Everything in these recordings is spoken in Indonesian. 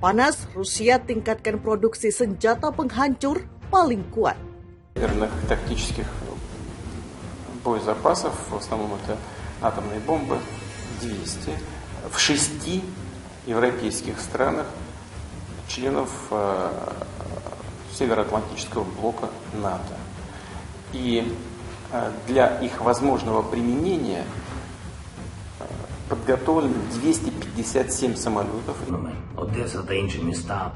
panas, Rusia tingkatkan produksi senjata penghancur paling kuat. Тактических боезапасов, в основном это атомные бомбы, 200 в 6 европейских странах, членов Североатлантического блока НАТО. И для их возможного применения подготовлено 257 самолетов. Одеса та інші міста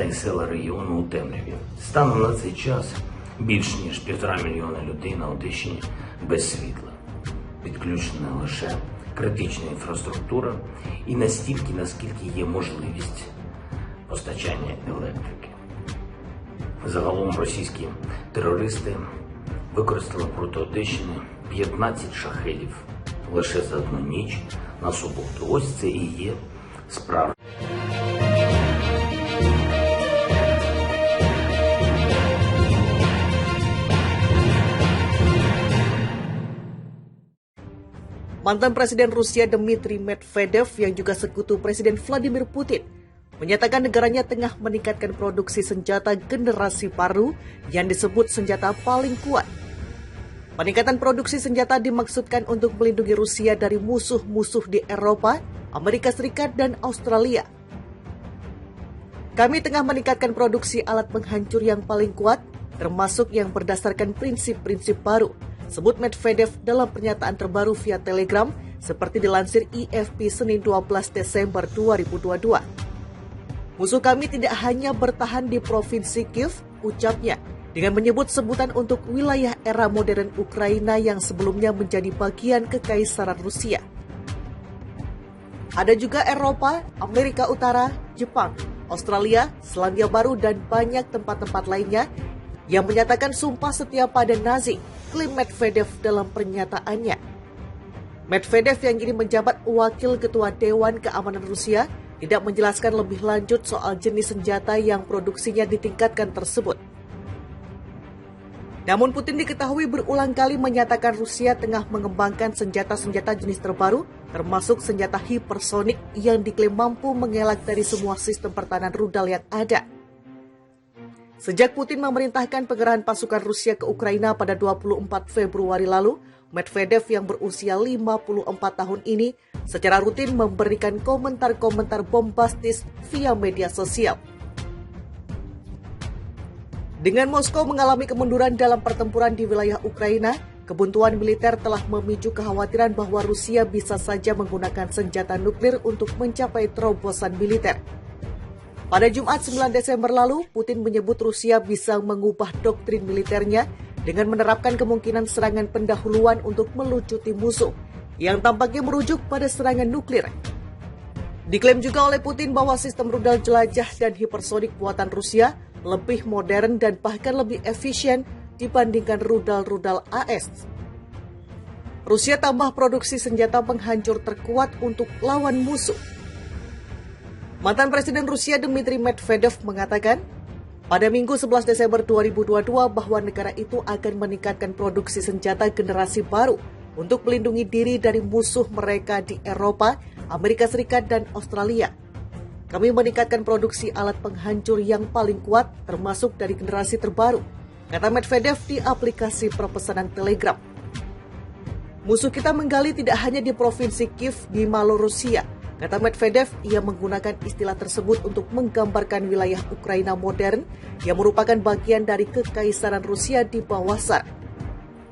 і села регіону у темряві. Станом на цей час більш ніж 1,5 мільйона людей на Одещині без світла. Підключена лише критична інфраструктура і настільки, наскільки є можливість постачання електрики. Загалом російські терористи використали проти Одещини 15 шахедів лише за одну ніч на суботу. Ось це і є справа. Mantan Presiden Rusia Dmitry Medvedev yang juga sekutu Presiden Vladimir Putin menyatakan negaranya tengah meningkatkan produksi senjata generasi baru yang disebut senjata paling kuat. Peningkatan produksi senjata dimaksudkan untuk melindungi Rusia dari musuh-musuh di Eropa, Amerika Serikat, dan Australia. Kami tengah meningkatkan produksi alat penghancur yang paling kuat, termasuk yang berdasarkan prinsip-prinsip baru, sebut Medvedev dalam pernyataan terbaru via Telegram seperti dilansir IFP Senin 12 Desember 2022. Musuh kami tidak hanya bertahan di Provinsi Kiev, ucapnya, dengan menyebut sebutan untuk wilayah era modern Ukraina yang sebelumnya menjadi bagian Kekaisaran Rusia. Ada juga Eropa, Amerika Utara, Jepang, Australia, Selandia Baru, dan banyak tempat-tempat lainnya yang menyatakan sumpah setia pada Nazi, klaim Medvedev dalam pernyataannya. Medvedev yang kini menjabat wakil ketua Dewan Keamanan Rusia tidak menjelaskan lebih lanjut soal jenis senjata yang produksinya ditingkatkan tersebut. Namun Putin diketahui berulang kali menyatakan Rusia tengah mengembangkan senjata-senjata jenis terbaru, termasuk senjata hipersonik yang diklaim mampu mengelak dari semua sistem pertahanan rudal yang ada. Sejak Putin memerintahkan pengerahan pasukan Rusia ke Ukraina pada 24 Februari lalu, Medvedev yang berusia 54 tahun ini secara rutin memberikan komentar-komentar bombastis via media sosial. Dengan Moskow mengalami kemunduran dalam pertempuran di wilayah Ukraina, kebuntuan militer telah memicu kekhawatiran bahwa Rusia bisa saja menggunakan senjata nuklir untuk mencapai terobosan militer. Pada Jumat 9 Desember lalu, Putin menyebut Rusia bisa mengubah doktrin militernya dengan menerapkan kemungkinan serangan pendahuluan untuk melucuti musuh, yang tampaknya merujuk pada serangan nuklir. Diklaim juga oleh Putin bahwa sistem rudal jelajah dan hipersonik buatan Rusia lebih modern dan bahkan lebih efisien dibandingkan rudal-rudal AS. Rusia tambah produksi senjata penghancur terkuat untuk lawan musuh. Mantan Presiden Rusia Dmitry Medvedev mengatakan, pada Minggu 11 Desember 2022 bahwa negara itu akan meningkatkan produksi senjata generasi baru untuk melindungi diri dari musuh mereka di Eropa, Amerika Serikat, dan Australia. Kami meningkatkan produksi alat penghancur yang paling kuat termasuk dari generasi terbaru, kata Medvedev di aplikasi perpesanan Telegram. Musuh kita menggali tidak hanya di Provinsi Kiev di Malorusia, kata Medvedev. Ia menggunakan istilah tersebut untuk menggambarkan wilayah Ukraina modern yang merupakan bagian dari Kekaisaran Rusia di bawah Tsar.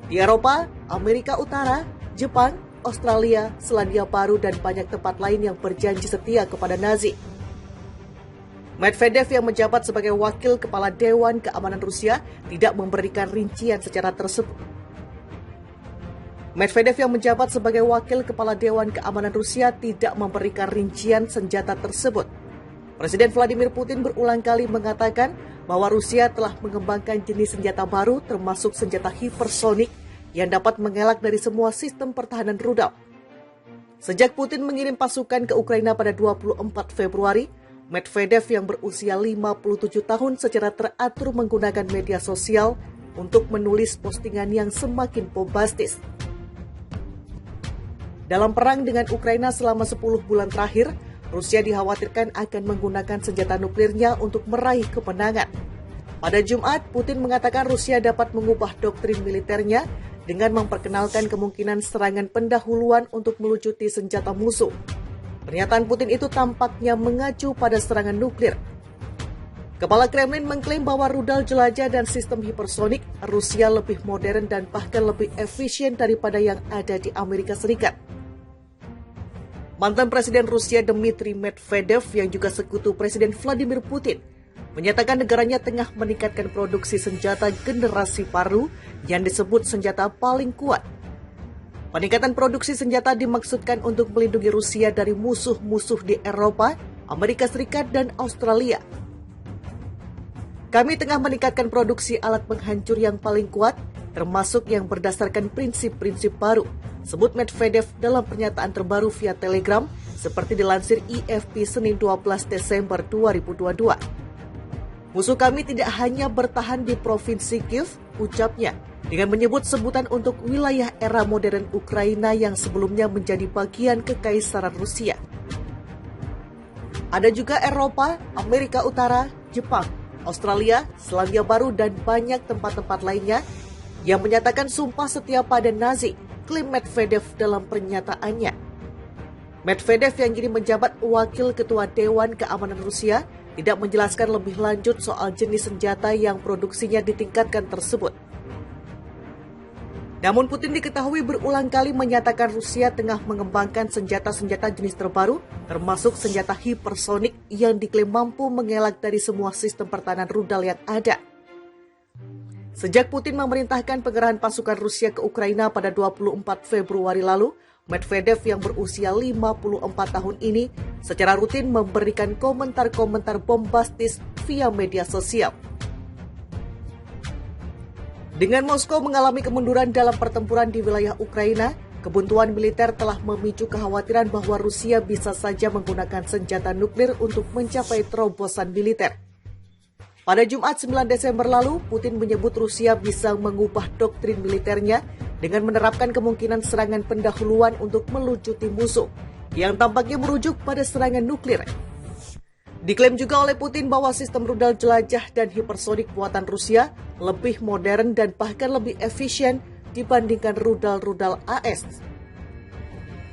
Di Eropa, Amerika Utara, Jepang, Australia, Selandia Baru, dan banyak tempat lain yang berjanji setia kepada Nazi. Medvedev yang menjabat sebagai wakil kepala Dewan Keamanan Rusia tidak memberikan rincian secara tersebut. Medvedev yang menjabat sebagai wakil kepala Dewan Keamanan Rusia tidak memberikan rincian senjata tersebut. Presiden Vladimir Putin berulang kali mengatakan bahwa Rusia telah mengembangkan jenis senjata baru termasuk senjata hipersonik yang dapat mengelak dari semua sistem pertahanan rudal. Sejak Putin mengirim pasukan ke Ukraina pada 24 Februari, Medvedev yang berusia 57 tahun secara teratur menggunakan media sosial untuk menulis postingan yang semakin bombastis. Dalam perang dengan Ukraina selama 10 bulan terakhir, Rusia dikhawatirkan akan menggunakan senjata nuklirnya untuk meraih kemenangan. Pada Jumat, Putin mengatakan Rusia dapat mengubah doktrin militernya dengan memperkenalkan kemungkinan serangan pendahuluan untuk melucuti senjata musuh. Pernyataan Putin itu tampaknya mengacu pada serangan nuklir. Kepala Kremlin mengklaim bahwa rudal jelajah dan sistem hipersonik Rusia lebih modern dan bahkan lebih efisien daripada yang ada di Amerika Serikat. Mantan Presiden Rusia Dmitry Medvedev yang juga sekutu Presiden Vladimir Putin menyatakan negaranya tengah meningkatkan produksi senjata generasi baru yang disebut senjata paling kuat. Peningkatan produksi senjata dimaksudkan untuk melindungi Rusia dari musuh-musuh di Eropa, Amerika Serikat, dan Australia. Kami tengah meningkatkan produksi alat penghancur yang paling kuat, termasuk yang berdasarkan prinsip-prinsip baru, sebut Medvedev dalam pernyataan terbaru via Telegram, seperti dilansir IFP Senin 12 Desember 2022. Musuh kami tidak hanya bertahan di Provinsi Kiev, ucapnya, dengan menyebut sebutan untuk wilayah era modern Ukraina yang sebelumnya menjadi bagian Kekaisaran Rusia. Ada juga Eropa, Amerika Utara, Jepang, Australia, Selandia Baru, dan banyak tempat-tempat lainnya yang menyatakan sumpah setia pada Nazi, klaim Medvedev dalam pernyataannya. Medvedev yang kini menjabat wakil ketua Dewan Keamanan Rusia tidak menjelaskan lebih lanjut soal jenis senjata yang produksinya ditingkatkan tersebut. Namun Putin diketahui berulang kali menyatakan Rusia tengah mengembangkan senjata-senjata jenis terbaru, termasuk senjata hipersonik yang diklaim mampu mengelak dari semua sistem pertahanan rudal yang ada. Sejak Putin memerintahkan pengerahan pasukan Rusia ke Ukraina pada 24 Februari lalu, Medvedev yang berusia 54 tahun ini secara rutin memberikan komentar-komentar bombastis via media sosial. Dengan Moskow mengalami kemunduran dalam pertempuran di wilayah Ukraina, kebuntuan militer telah memicu kekhawatiran bahwa Rusia bisa saja menggunakan senjata nuklir untuk mencapai terobosan militer. Pada Jumat 9 Desember lalu, Putin menyebut Rusia bisa mengubah doktrin militernya dengan menerapkan kemungkinan serangan pendahuluan untuk melucuti musuh, yang tampaknya merujuk pada serangan nuklir. Diklaim juga oleh Putin bahwa sistem rudal jelajah dan hipersonik buatan Rusia lebih modern dan bahkan lebih efisien dibandingkan rudal-rudal AS.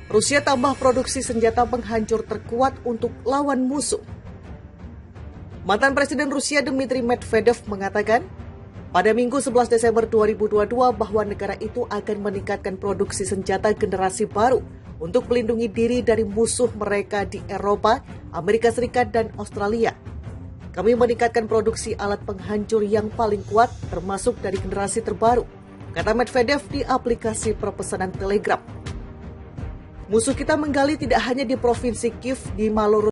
Rusia tambah produksi senjata penghancur terkuat untuk lawan musuh. Mantan Presiden Rusia Dmitry Medvedev mengatakan, pada Minggu 11 Desember 2022 bahwa negara itu akan meningkatkan produksi senjata generasi baru untuk melindungi diri dari musuh mereka di Eropa, Amerika Serikat, dan Australia. Kami meningkatkan produksi alat penghancur yang paling kuat, termasuk dari generasi terbaru, kata Medvedev di aplikasi perpesanan Telegram. Musuh kita menggali tidak hanya di Provinsi Kiev di Malorussia,